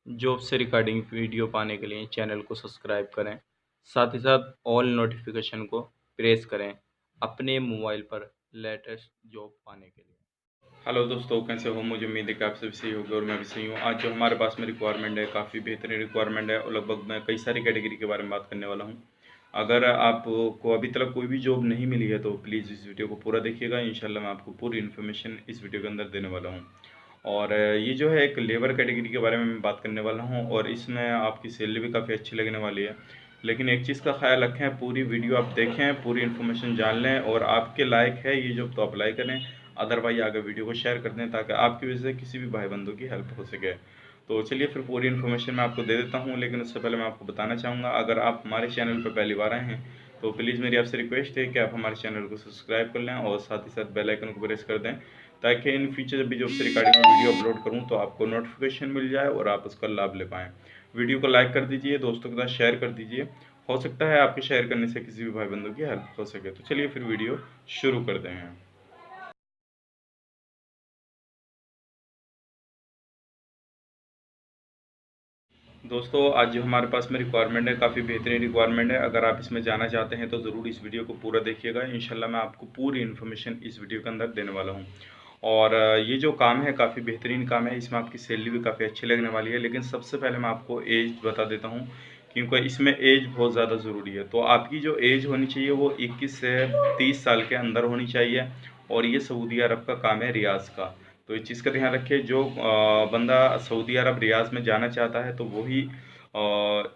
Job से regarding video पाने के लिए चैनल को सब्सक्राइब करें। साथ ही साथ ऑल नोटिफिकेशन को प्रेस करें अपने मोबाइल पर लेटेस्ट जॉब पाने के लिए। हेलो दोस्तों, कैसे हो? मुझे उम्मीद है कि आप सभी सही होंगे और मैं भी सही हूँ। आज जो हमारे पास में रिक्वायरमेंट है, काफ़ी बेहतरीन रिक्वायरमेंट है और लगभग मैं कई सारी कैटेगरी के बारे में बात करने वाला हूँ। अगर आपको अभी तक कोई भी जॉब नहीं मिली है तो प्लीज़ इस वीडियो को पूरा देखिएगा। इंशाल्लाह मैं आपको पूरी इन्फॉर्मेशन इस वीडियो के अंदर देने वाला हूँ। और ये जो है एक लेबर कैटेगरी के बारे में मैं बात करने वाला हूँ और इसमें आपकी सैलरी भी काफ़ी अच्छी लगने वाली है। लेकिन एक चीज़ का ख्याल रखें, पूरी वीडियो आप देखें, पूरी इन्फॉर्मेशन जान लें और आपके लायक है ये जॉब तो अप्लाई करें। अदरवाइज आगे वीडियो को शेयर कर दें ताकि आपकी वजह से किसी भी भाई बंधु की हेल्प हो सके। तो चलिए फिर पूरी इन्फॉर्मेशन मैं आपको दे देता हूँ, लेकिन उससे पहले मैं आपको बताना चाहूँगा, अगर आप हमारे चैनल पर पहली बार आए हैं तो प्लीज़ मेरी आपसे रिक्वेस्ट है कि आप हमारे चैनल को सब्सक्राइब कर लें और साथ ही साथ बेल आइकन को प्रेस कर दें ताकि इन फ्यूचर जब भी जॉब से रिगार्डिंग वीडियो अपलोड करूँ तो आपको नोटिफिकेशन मिल जाए और आप उसका लाभ ले पाएँ। वीडियो को लाइक कर दीजिए, दोस्तों के साथ शेयर कर दीजिए। हो सकता है आपके शेयर करने से किसी भी भाई बंधु की हेल्प हो सके। तो चलिए फिर वीडियो शुरू करते हैं। दोस्तों, आज जो हमारे पास में रिक्वायरमेंट है, काफ़ी बेहतरीन रिक्वायरमेंट है। अगर आप इसमें जाना चाहते हैं तो ज़रूर इस वीडियो को पूरा देखिएगा। इंशाल्लाह मैं आपको पूरी इन्फॉर्मेशन इस वीडियो के अंदर देने वाला हूँ। और ये जो काम है काफ़ी बेहतरीन काम है, इसमें आपकी सैलरी भी काफ़ी अच्छी लगने वाली है। लेकिन सबसे पहले मैं आपको एज बता देता हूँ, क्योंकि इसमें एज बहुत ज़्यादा ज़रूरी है। तो आपकी जो एज होनी चाहिए वो 21 से 30 साल के अंदर होनी चाहिए। और ये सऊदी अरब का काम है, रियाज़ का। तो इस चीज़ का ध्यान रखिए, जो बंदा सऊदी अरब रियाज़ में जाना चाहता है तो वही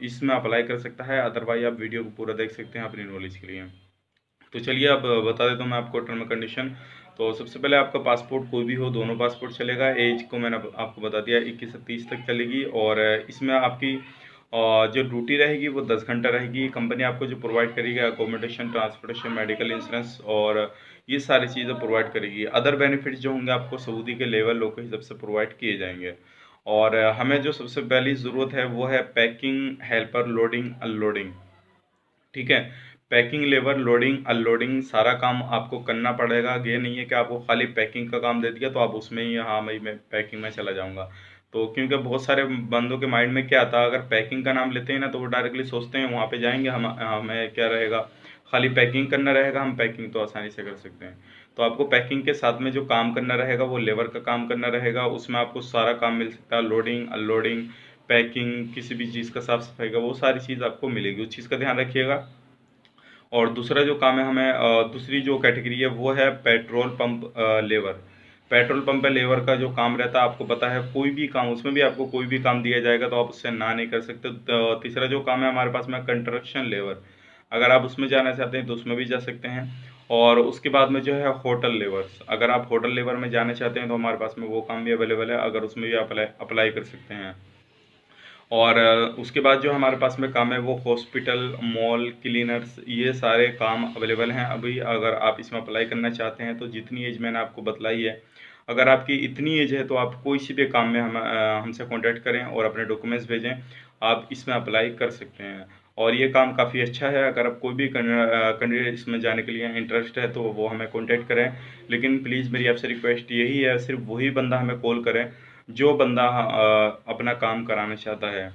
इसमें अप्लाई कर सकता है। अदरवाइज आप वीडियो को पूरा देख सकते हैं अपनी नॉलेज के लिए। तो चलिए अब बता देता हूँ मैं आपको टर्म कंडीशन। तो सबसे पहले आपका पासपोर्ट कोई भी हो, दोनों पासपोर्ट चलेगा। एज को मैंने आपको बता दिया, 21 से 30 तक चलेगी। और इसमें आपकी जो ड्यूटी रहेगी वो 10 घंटा रहेगी। कंपनी आपको जो प्रोवाइड करेगी अकोमोडेशन, ट्रांसपोर्टेशन, मेडिकल इंश्योरेंस और ये सारी चीज़ें प्रोवाइड करेगी। अदर बेनिफिट्स जो होंगे आपको सऊदी के लेवल लोग के हिसाब से प्रोवाइड किए जाएंगे। और हमें जो सबसे पहली ज़रूरत है वो है पैकिंग हेल्पर, लोडिंग अनलोडिंग। ठीक है, पैकिंग, लेबर, लोडिंग अनलोडिंग सारा काम आपको करना पड़ेगा। ये नहीं है कि आपको खाली पैकिंग का काम दे दिया तो आप उसमें ही हाँ भाई मैं पैकिंग में चला जाऊंगा। तो क्योंकि बहुत सारे बंदों के माइंड में क्या आता है, अगर पैकिंग का नाम लेते हैं ना तो वो डायरेक्टली सोचते हैं वहाँ पे जाएंगे, हम हमें क्या रहेगा, खाली पैकिंग करना रहेगा, हम पैकिंग तो आसानी से कर सकते हैं। तो आपको पैकिंग के साथ में जो काम करना रहेगा वो लेबर का काम करना रहेगा। उसमें आपको सारा काम मिल सकता है, लोडिंग अनलोडिंग, पैकिंग, किसी भी चीज़ का साफ सफाई का, वो सारी चीज़ आपको मिलेगी। उस चीज़ का ध्यान रखिएगा। और दूसरा जो काम है हमें दूसरी जो कैटेगरी है वो है petrol pump labour. Petrol pump पे लेबर का जो काम रहता है आपको पता है, कोई भी काम, उसमें भी आपको कोई भी काम दिया जाएगा तो आप उससे ना नहीं कर सकते। तो तीसरा जो काम है हमारे पास में कंस्ट्रक्शन लेबर, अगर आप उसमें जाना चाहते हैं तो उसमें भी जा सकते हैं। और उसके बाद में जो है होटल लेबर्स, अगर आप होटल लेबर में जाना चाहते हैं तो हमारे पास में वो काम भी अवेलेबल है, अगर उसमें भी अप्लाई अप्लाई कर सकते हैं। और उसके बाद जो हमारे पास में काम है वो हॉस्पिटल, मॉल, क्लीनर्स, ये सारे काम अवेलेबल हैं अभी। अगर आप इसमें अप्लाई करना चाहते हैं तो जितनी एज मैंने आपको बतलाई है, अगर आपकी इतनी एज है तो आप कोई सी भी काम में हमसे कांटेक्ट करें और अपने डॉक्यूमेंट्स भेजें, आप इसमें अप्लाई कर सकते हैं। और ये काम काफ़ी अच्छा है। अगर आप कोई भी कैंडिडेट इसमें जाने के लिए इंटरेस्ट है तो वो हमें कांटेक्ट करें। लेकिन प्लीज़ मेरी आपसे रिक्वेस्ट यही है, सिर्फ वही बंदा हमें कॉल करें जो बंदा अपना काम कराना चाहता है।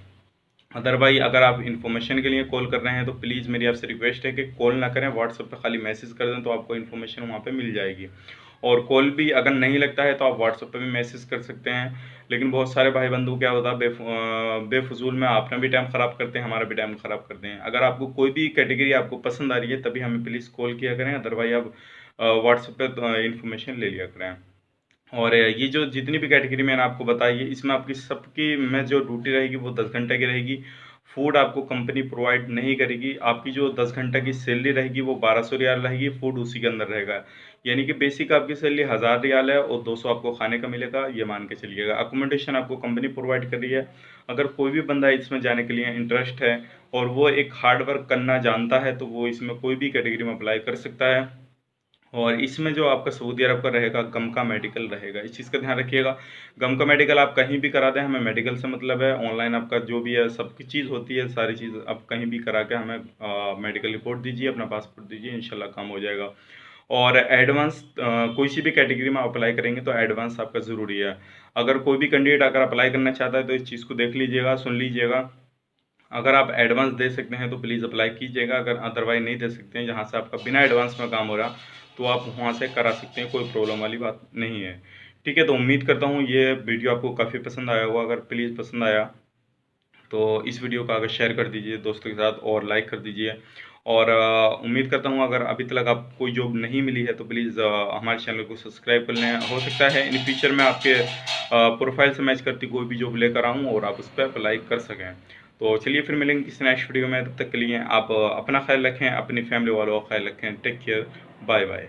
अदरवाइज अगर आप इन्फॉर्मेशन के लिए कॉल कर रहे हैं तो प्लीज़ मेरी आपसे रिक्वेस्ट है कि कॉल ना करें, व्हाट्सएप पे खाली मैसेज कर दें तो आपको इन्फॉर्मेशन वहाँ पे मिल जाएगी। और कॉल भी अगर नहीं लगता है तो आप व्हाट्सएप पे भी मैसेज कर सकते हैं। लेकिन बहुत सारे भाई बंधु क्या होता है, बेफजूल में अपना भी टाइम ख़राब करते हैं, हमारा भी टाइम ख़राब करते हैं। अगर आपको कोई भी कैटेगरी आपको पसंद आ रही है तभी हमें प्लीज़ कॉल किया करें, अदरवाइज आप व्हाट्सएप पे इन्फॉर्मेशन ले लिया करें। और ये जो जितनी भी कैटेगरी मैंने आपको बताई है इसमें आपकी सबकी में जो ड्यूटी रहेगी वो 10 घंटे की रहेगी। फूड आपको कंपनी प्रोवाइड नहीं करेगी। आपकी जो 10 घंटे की सैलरी रहेगी वो 1200 रियाल रहेगी, फूड उसी के अंदर रहेगा। यानी कि बेसिक आपकी सैलरी 1000 रियाल है और 200 आपको खाने का मिलेगा, ये मान के चलिएगा। अकोमोडेशन आपको कंपनी प्रोवाइड कर रही है। अगर कोई भी बंदा इसमें जाने के लिए इंटरेस्ट है और वो एक हार्ड वर्क करना जानता है तो वो इसमें कोई भी कैटेगरी में अप्लाई कर सकता है। और इसमें जो आपका सऊदी अरब का रहेगा, गम का मेडिकल रहेगा, इस चीज़ का ध्यान रखिएगा। गम का मेडिकल आप कहीं भी करा दें, हमें मेडिकल से मतलब है। ऑनलाइन आपका जो भी है सब की चीज़ होती है, सारी चीज़ आप कहीं भी करा के हमें मेडिकल रिपोर्ट दीजिए, अपना पासपोर्ट दीजिए, इंशाल्लाह काम हो जाएगा। और एडवांस कोई सी भी कैटेगरी में अप्लाई करेंगे तो एडवांस आपका ज़रूरी है। अगर कोई भी कैंडिडेट अगर अप्लाई करना चाहता है तो इस चीज़ को देख लीजिएगा, सुन लीजिएगा। अगर आप एडवांस दे सकते हैं तो प्लीज़ अप्लाई कीजिएगा, अगर अदरवाइज नहीं दे सकते हैं, जहाँ से आपका बिना एडवांस में काम हो रहा, तो आप वहाँ से करा सकते हैं, कोई प्रॉब्लम वाली बात नहीं है। ठीक है, तो उम्मीद करता हूँ ये वीडियो आपको काफ़ी पसंद आया होगा। अगर प्लीज़ पसंद आया तो इस वीडियो को अगर शेयर कर दीजिए दोस्तों के साथ और लाइक कर दीजिए। और उम्मीद करता हूँ अगर अभी तक आप कोई जॉब नहीं मिली है तो प्लीज़ हमारे चैनल को सब्सक्राइब कर लें। हो सकता है इन फ्यूचर में आपके प्रोफाइल से मैच करती कोई भी जॉब लेकर आऊँ और आप उस पर अप्लाई कर सकें। तो चलिए फिर मिलेंगे किसी नेक्स्ट वीडियो में, तब तक के लिए आप अपना ख्याल रखें, अपनी फैमिली वालों का ख्याल रखें। Take care, bye bye.